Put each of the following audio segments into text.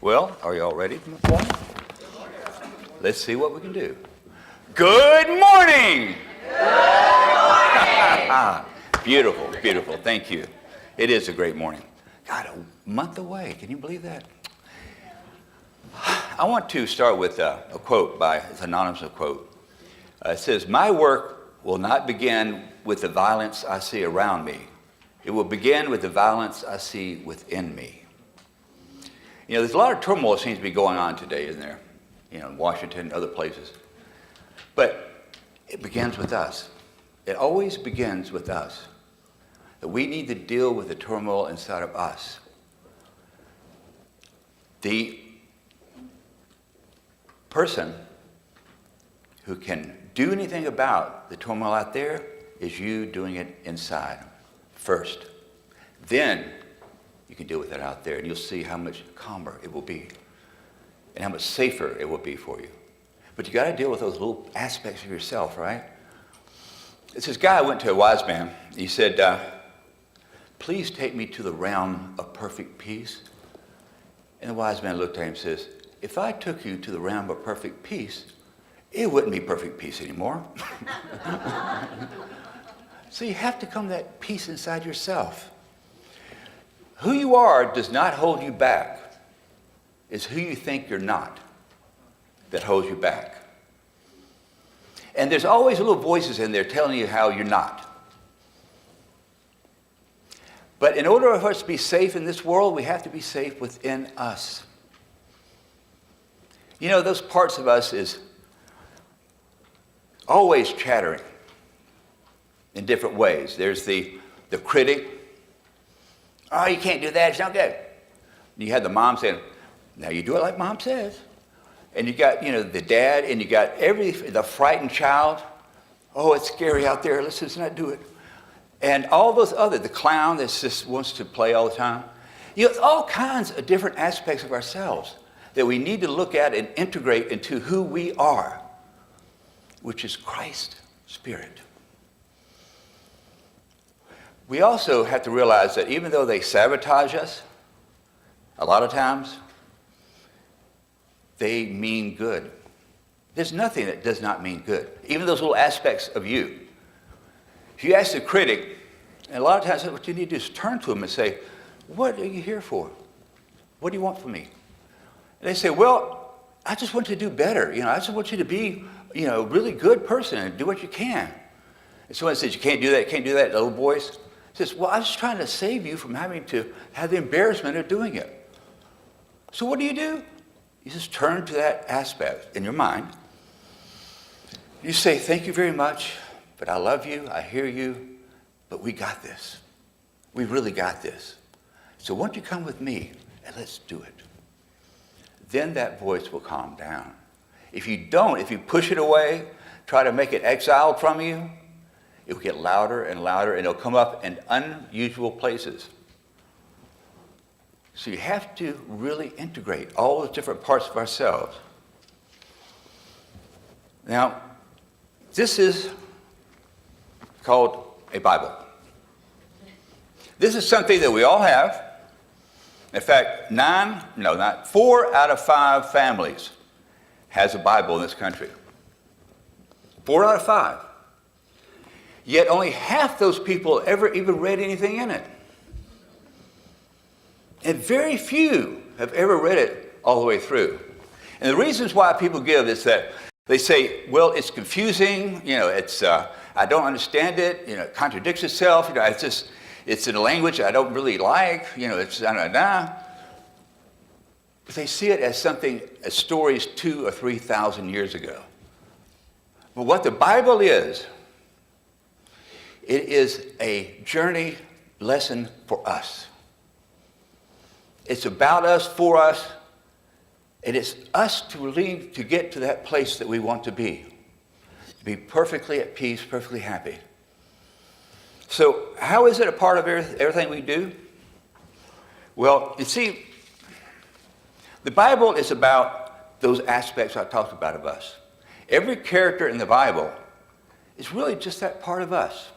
Well, are you all ready for the morning? Let's see what we can do. Good morning! Good morning! Beautiful, beautiful. Thank you. It is a great morning. God, a month away. Can you believe that? I want to start with a quote it's an anonymous quote. It says, "My work will not begin with the violence I see around me. It will begin with the violence I see within me." You know, there's a lot of turmoil that seems to be going on today, isn't there? You know, in Washington and other places. But it begins with us. It always begins with us. That we need to deal with the turmoil inside of us. The person who can do anything about the turmoil out there is you doing it inside first. Then you can deal with it out there, and you'll see how much calmer it will be and how much safer it will be for you. But you got to deal with those little aspects of yourself, right? It's this guy went to a wise man. He said, "Please take me to the realm of perfect peace." And the wise man looked at him and says, "If I took you to the realm of perfect peace, it wouldn't be perfect peace anymore." So you have to come to that peace inside yourself. Who you are does not hold you back. It's who you think you're not that holds you back. And there's always little voices in there telling you how you're not. But in order for us to be safe in this world, we have to be safe within us. You know, those parts of us is always chattering in different ways. There's the critic. "Oh, you can't do that, it's not good." You had the mom saying, "Now you do it like mom says." And you got, the dad, and you got the frightened child. "Oh, it's scary out there, let's just not do it." And all those the clown that just wants to play all the time. All kinds of different aspects of ourselves that we need to look at and integrate into who we are, which is Christ's Spirit. We also have to realize that even though they sabotage us, a lot of times, they mean good. There's nothing that does not mean good, even those little aspects of you. If you ask the critic, and a lot of times what you need to do is turn to them and say, "What are you here for? What do you want from me?" And they say, "Well, I just want you to do better. I just want you to be, a really good person and do what you can." And someone says, "You can't do that, you can't do that," the little voice says, "Well, I was trying to save you from having to have the embarrassment of doing it." So what do? You just turn to that aspect in your mind. You say, "Thank you very much, but I love you, I hear you, but we got this. We really got this. So why don't you come with me and let's do it." Then that voice will calm down. If you don't, if you push it away, try to make it exiled from you, it will get louder and louder, and it'll come up in unusual places. So you have to really integrate all those different parts of ourselves. Now, this is called a Bible. This is something that we all have. In fact, 4 out of 5 families has a Bible in this country. 4 out of 5. Yet only half those people ever even read anything in it. And very few have ever read it all the way through. And the reasons why people give is that they say, "Well, it's confusing, I don't understand it, it contradicts itself, it's in a language I don't really like, it's But they see it as as stories 2,000 or 3,000 years ago. But what the Bible is, it is a journey lesson for us. It's about us, for us, and it's us to get to that place that we want to be perfectly at peace, perfectly happy. So how is it a part of everything we do? Well, you see, the Bible is about those aspects I talked about of us. Every character in the Bible is really just that part of us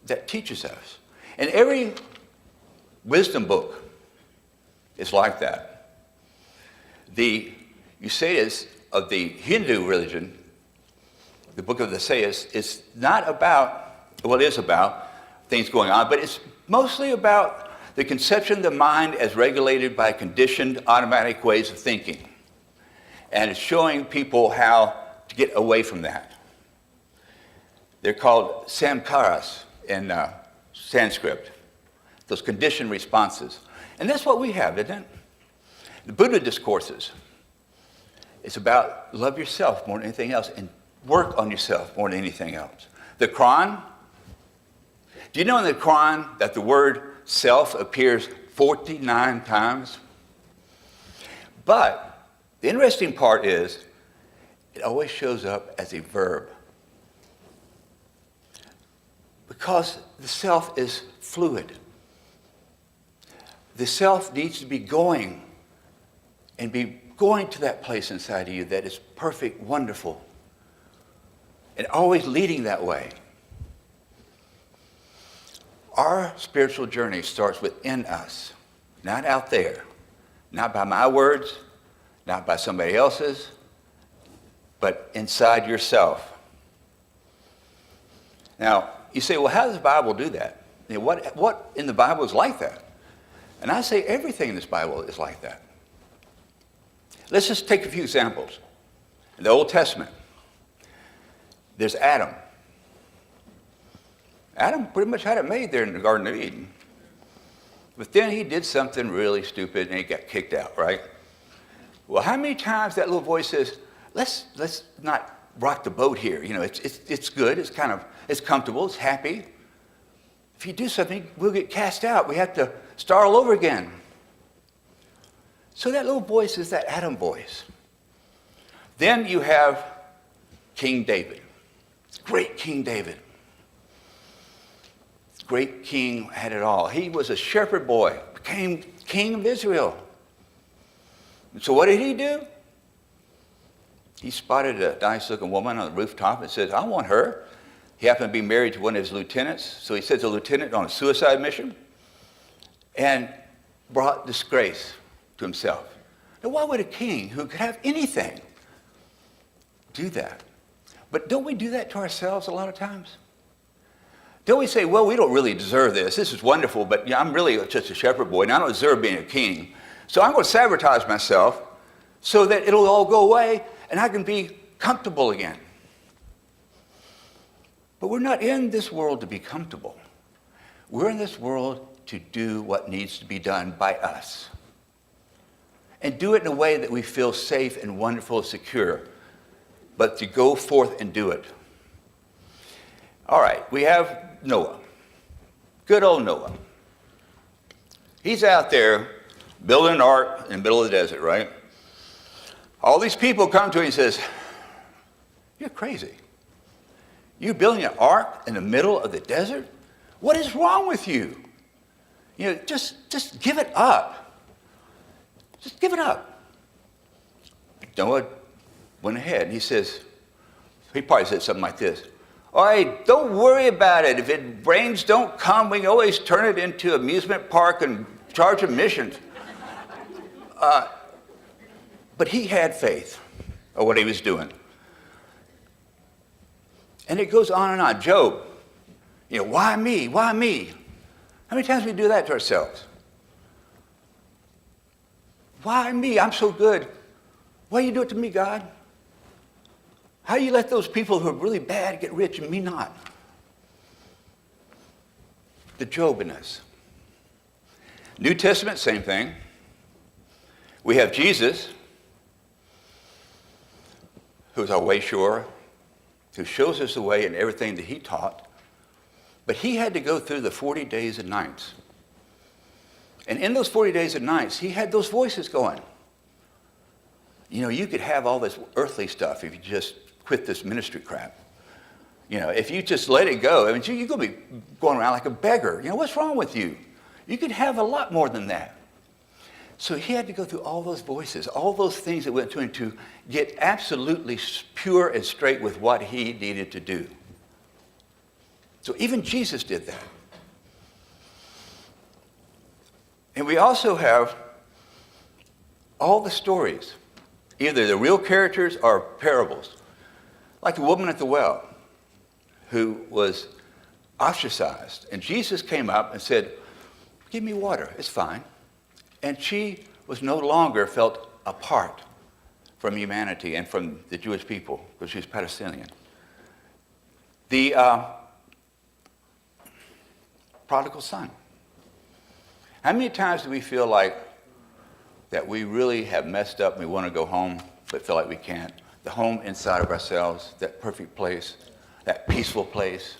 that teaches us. And every wisdom book is like that. The Usadas of the Hindu religion, the book of the Usadas, is not about, well, it is about things going on, but it's mostly about the conception of the mind as regulated by conditioned automatic ways of thinking. And it's showing people how to get away from that. They're called samkaras in Sanskrit, those conditioned responses. And that's what we have, isn't it? The Buddha discourses, it's about love yourself more than anything else and work on yourself more than anything else. The Quran, do you know in the Quran that the word self appears 49 times? But the interesting part is it always shows up as a verb. Because the self is fluid. The self needs to be going and be going to that place inside of you that is perfect, wonderful, and always leading that way. Our spiritual journey starts within us, not out there, not by my words, not by somebody else's, but inside yourself. Now, you say, well, how does the Bible do that? You know, what in the Bible is like that? And I say everything in this Bible is like that. Let's just take a few examples. In the Old Testament, there's Adam. Adam pretty much had it made there in the Garden of Eden. But then he did something really stupid and he got kicked out, right? Well, how many times that little voice says, let's not rock the boat here. You know, it's good, it's comfortable, it's happy. If you do something, we'll get cast out. We have to start all over again. So that little voice is that Adam voice. Then you have King David. Great King David. Great king, had it all. He was a shepherd boy, became king of Israel. And so what did he do? He spotted a nice-looking woman on the rooftop and says, I want her. He happened to be married to one of his lieutenants, so he sends a lieutenant on a suicide mission and brought disgrace to himself. Now, why would a king who could have anything do that? But don't we do that to ourselves a lot of times? Don't we say, well, we don't really deserve this. This is wonderful, but I'm really just a shepherd boy, and I don't deserve being a king. So I'm going to sabotage myself so that it'll all go away, and I can be comfortable again. But we're not in this world to be comfortable. We're in this world to do what needs to be done by us. And do it in a way that we feel safe and wonderful and secure, but to go forth and do it. All right, we have Noah. Good old Noah. He's out there building an ark in the middle of the desert, right? All these people come to him and says, you're crazy. You're building an ark in the middle of the desert? What is wrong with you? You know, just give it up. Just give it up. Noah went ahead and he probably said something like this. All right, don't worry about it. If it rains, don't come. We can always turn it into an amusement park and charge admissions. But he had faith of what he was doing. And it goes on and on. Job, you know, why me? Why me? How many times do we do that to ourselves? Why me? I'm so good. Why you do it to me, God? How you let those people who are really bad get rich and me not? The Job in us. New Testament, same thing. We have Jesus, who's our way shower, who shows us the way in everything that he taught. But he had to go through the 40 days and nights. And in those 40 days and nights, he had those voices going. You know, you could have all this earthly stuff if you just quit this ministry crap. You know, if you just let it go, I mean, you're going to be going around like a beggar. You know, what's wrong with you? You could have a lot more than that. So he had to go through all those voices, all those things that went to him to get absolutely pure and straight with what he needed to do. So even Jesus did that. And we also have all the stories, either the real characters or parables. Like the woman at the well who was ostracized. And Jesus came up and said, give me water, it's fine. And she was no longer felt apart from humanity and from the Jewish people because she was Palestinian. The prodigal son. How many times do we feel like that we really have messed up and we want to go home but feel like we can't? The home inside of ourselves, that perfect place, that peaceful place,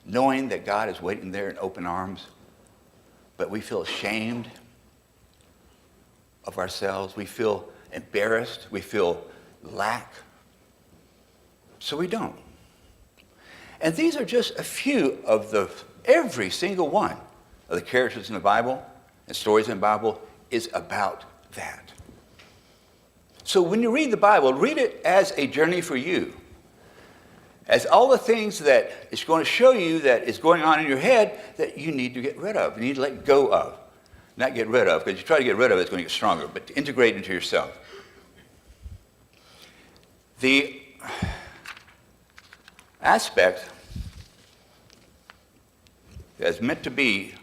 knowing that God is waiting there in open arms, but we feel ashamed of ourselves. We feel embarrassed. We feel lack. So we don't. And these are just a few of every single one of the characters in the Bible and stories in the Bible is about that. So when you read the Bible, read it as a journey for you. As all the things that it's going to show you that is going on in your head that you need to get rid of. You need to let go of. Not get rid of, because you try to get rid of it, it's going to get stronger, but to integrate into yourself. The aspect that's meant to be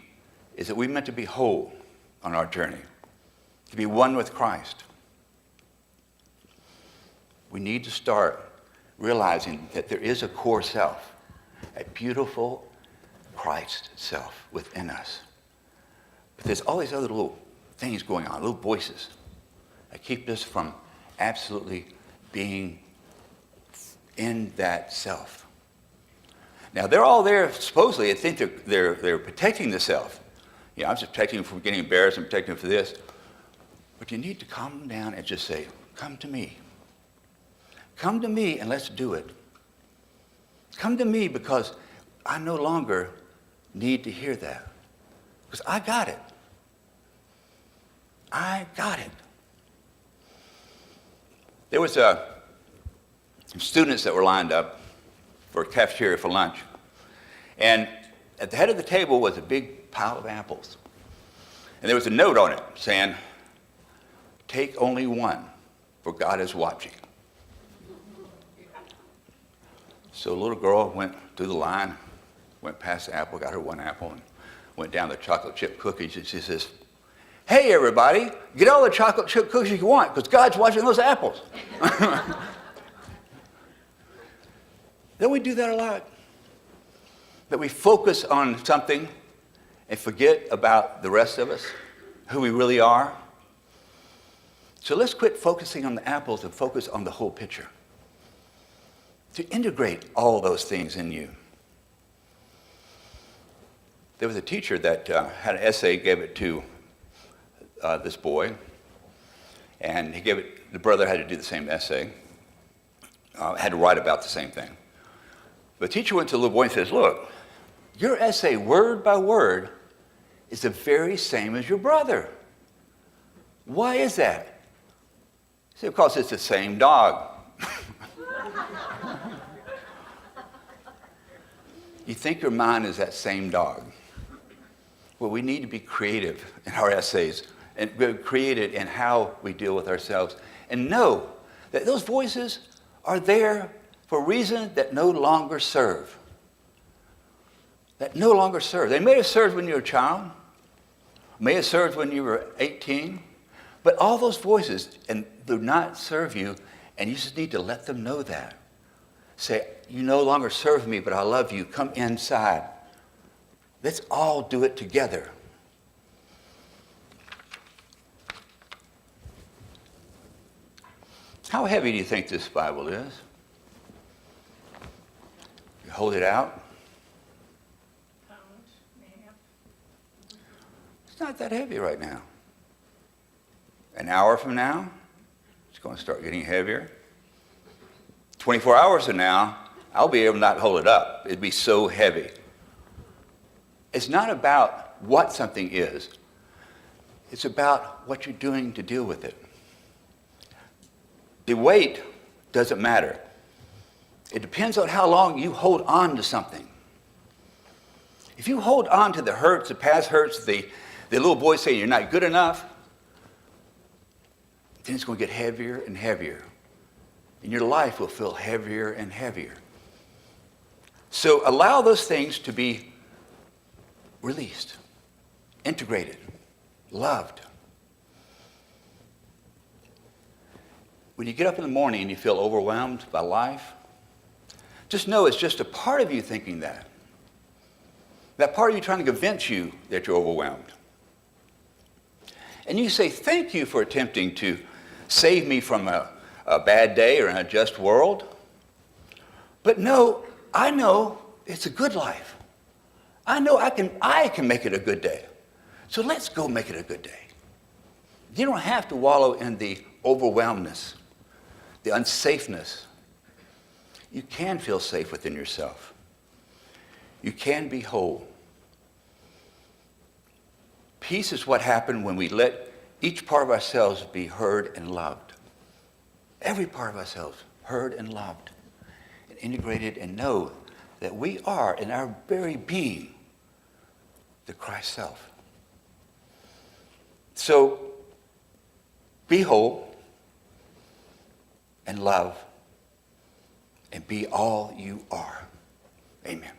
is that we're meant to be whole on our journey, to be one with Christ. We need to start realizing that there is a core self, a beautiful Christ self within us. But there's all these other little things going on, little voices that keep us from absolutely being in that self. Now, they're all there, supposedly, I think they're protecting the self. You know, I'm just protecting them from getting embarrassed, I'm protecting them for this. But you need to calm them down and just say, come to me. Come to me and let's do it. Come to me because I no longer need to hear that. Because I got it. I got it. There was some students that were lined up for a cafeteria for lunch. And at the head of the table was a big pile of apples. And there was a note on it saying, take only one, for God is watching. So a little girl went through the line, went past the apple, got her one apple, and went down the chocolate chip cookies, and she says, hey, everybody, get all the chocolate chip cookies you want, because God's watching those apples. Don't we do that a lot? That we focus on something and forget about the rest of us, who we really are. So let's quit focusing on the apples and focus on the whole picture. To integrate all those things in you. There was a teacher that had an essay, gave it to this boy, and he gave it, the brother had to do the same essay, had to write about the same thing. The teacher went to the little boy and says, look, your essay, word by word, is the very same as your brother. Why is that? He said, because it's the same dog. You think your mind is that same dog. Well, we need to be creative in our essays and be creative in how we deal with ourselves and know that those voices are there for reasons that no longer serve. That no longer serve. They may have served when you were a child, may have served when you were 18, but all those voices and do not serve you, and you just need to let them know that. Say, you no longer serve me, but I love you. Come inside. Let's all do it together. How heavy do you think this Bible is? You hold it out. It's not that heavy right now. An hour from now, it's going to start getting heavier. 24 hours from now, I'll be able to not hold it up. It'd be so heavy. It's not about what something is. It's about what you're doing to deal with it. The weight doesn't matter. It depends on how long you hold on to something. If you hold on to the hurts, the past hurts, the little boy saying you're not good enough, then it's going to get heavier and heavier. And your life will feel heavier and heavier. So allow those things to be released, integrated, loved. When you get up in the morning and you feel overwhelmed by life, just know it's just a part of you thinking that. That part of you trying to convince you that you're overwhelmed. And you say, thank you for attempting to save me from a bad day or an unjust world. But no, I know it's a good life. I know I can make it a good day. So let's go make it a good day. You don't have to wallow in the overwhelmness, the unsafeness. You can feel safe within yourself. You can be whole. Peace is what happened when we let each part of ourselves be heard and loved. Every part of ourselves heard and loved and integrated, and know that we are in our very being the Christ self. So be whole and love and be all you are. Amen.